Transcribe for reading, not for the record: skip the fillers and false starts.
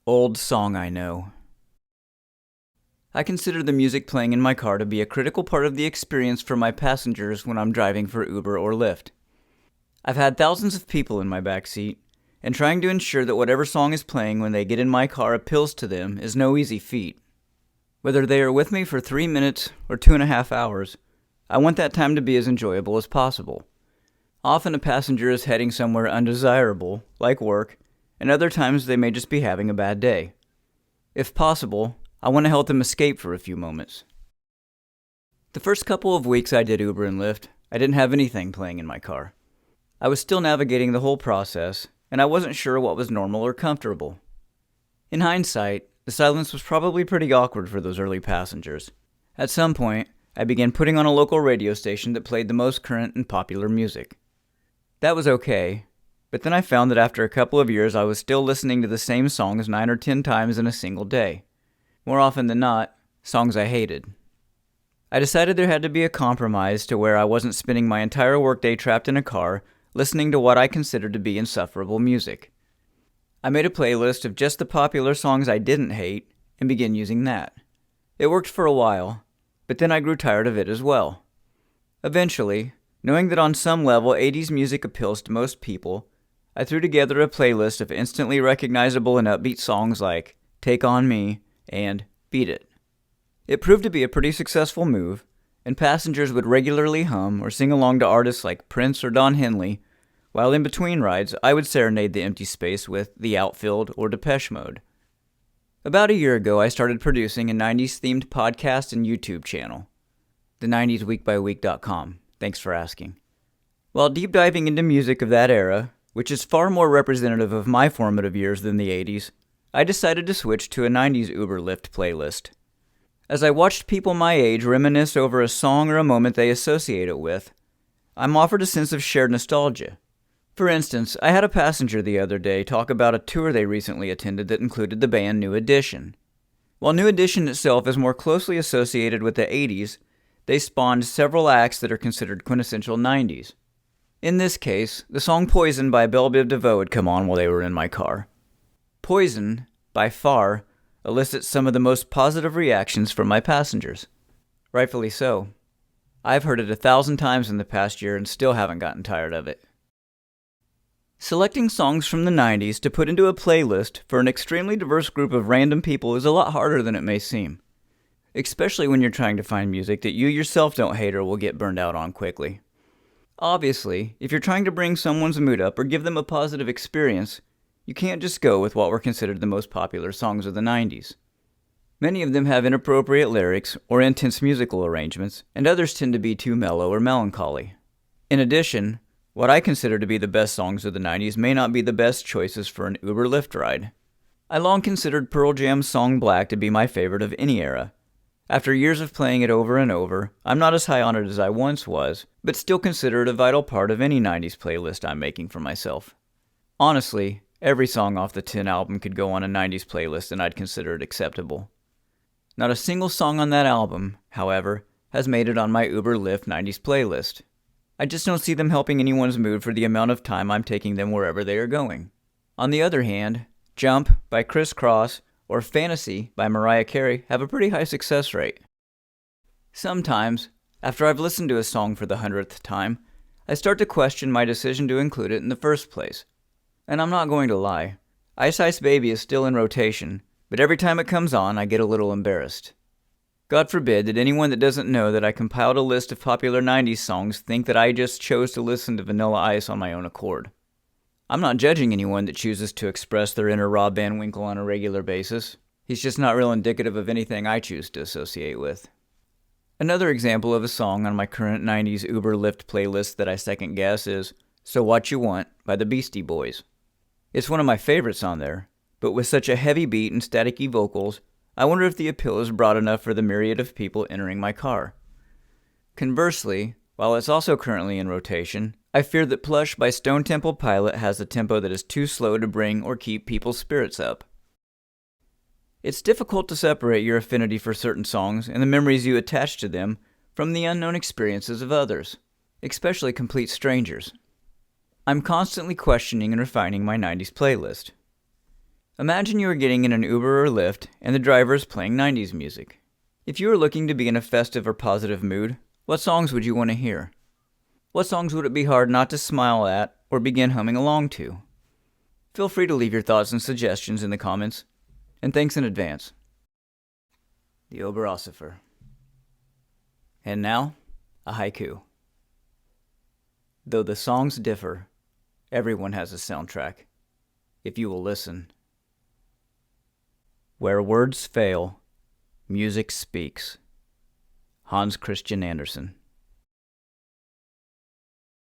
Old song I know. I consider the music playing in my car to be a critical part of the experience for my passengers when I'm driving for Uber or Lyft. I've had thousands of people in my backseat, and trying to ensure that whatever song is playing when they get in my car appeals to them is no easy feat. Whether they are with me for 3 minutes or 2.5 hours, I want that time to be as enjoyable as possible. Often a passenger is heading somewhere undesirable, like work, and other times they may just be having a bad day. If possible, I want to help them escape for a few moments. The first couple of weeks I did Uber and Lyft, I didn't have anything playing in my car. I was still navigating the whole process, and I wasn't sure what was normal or comfortable. In hindsight, the silence was probably pretty awkward for those early passengers. At some point, I began putting on a local radio station that played the most current and popular music. That was okay, but then I found that after a couple of years I was still listening to the same songs 9 or 10 times in a single day. More often than not, songs I hated. I decided there had to be a compromise to where I wasn't spending my entire workday trapped in a car listening to what I considered to be insufferable music. I made a playlist of just the popular songs I didn't hate and began using that. It worked for a while, but then I grew tired of it as well. Eventually, knowing that on some level 80s music appeals to most people, I threw together a playlist of instantly recognizable and upbeat songs like Take On Me and Beat It. It proved to be a pretty successful move, and passengers would regularly hum or sing along to artists like Prince or Don Henley, while in between rides I would serenade the empty space with The Outfield or Depeche Mode. About a year ago I started producing a 90s themed podcast and YouTube channel, the90sweekbyweek.com. Thanks for asking. While deep diving into music of that era, which is far more representative of my formative years than the 80s, I decided to switch to a 90s Uber Lyft playlist. As I watched people my age reminisce over a song or a moment they associate it with, I'm offered a sense of shared nostalgia. For instance, I had a passenger the other day talk about a tour they recently attended that included the band New Edition. While New Edition itself is more closely associated with the 80s, they spawned several acts that are considered quintessential 90s. In this case, the song Poison by Belle Biv DeVoe had come on while they were in my car. Poison, by far, elicits some of the most positive reactions from my passengers. Rightfully so. I've heard it 1,000 times in the past year and still haven't gotten tired of it. Selecting songs from the 90s to put into a playlist for an extremely diverse group of random people is a lot harder than it may seem, especially when you're trying to find music that you yourself don't hate or will get burned out on quickly. Obviously, if you're trying to bring someone's mood up or give them a positive experience, you can't just go with what were considered the most popular songs of the 90s. Many of them have inappropriate lyrics or intense musical arrangements, and others tend to be too mellow or melancholy. In addition, what I consider to be the best songs of the 90s may not be the best choices for an Uber Lyft ride. I long considered Pearl Jam's song Black to be my favorite of any era. After years of playing it over and over, I'm not as high on it as I once was, but still consider it a vital part of any 90s playlist I'm making for myself. Honestly, every song off the 10 album could go on a 90s playlist and I'd consider it acceptable. Not a single song on that album, however, has made it on my Uber Lyft 90s playlist. I just don't see them helping anyone's mood for the amount of time I'm taking them wherever they are going. On the other hand, Jump by Criss Cross or Fantasy by Mariah Carey have a pretty high success rate. Sometimes, after I've listened to a song for the 100th time, I start to question my decision to include it in the first place. And I'm not going to lie, Ice Ice Baby is still in rotation, but every time it comes on, I get a little embarrassed. God forbid that anyone that doesn't know that I compiled a list of popular 90s songs think that I just chose to listen to Vanilla Ice on my own accord. I'm not judging anyone that chooses to express their inner Rob Van Winkle on a regular basis. He's just not real indicative of anything I choose to associate with. Another example of a song on my current 90s Uber Lyft playlist that I second guess is So What You Want by the Beastie Boys. It's one of my favorites on there, but with such a heavy beat and staticky vocals, I wonder if the appeal is broad enough for the myriad of people entering my car. Conversely, while it's also currently in rotation, I fear that Plush by Stone Temple Pilot has a tempo that is too slow to bring or keep people's spirits up. It's difficult to separate your affinity for certain songs and the memories you attach to them from the unknown experiences of others, especially complete strangers. I'm constantly questioning and refining my 90s playlist. Imagine you are getting in an Uber or Lyft and the driver is playing 90s music. If you are looking to be in a festive or positive mood, what songs would you want to hear? What songs would it be hard not to smile at or begin humming along to? Feel free to leave your thoughts and suggestions in the comments, and thanks in advance. The UBeerOsophy. And now, a haiku. Though the songs differ, everyone has a soundtrack, if you will listen. Where words fail, music speaks. Hans Christian Andersen.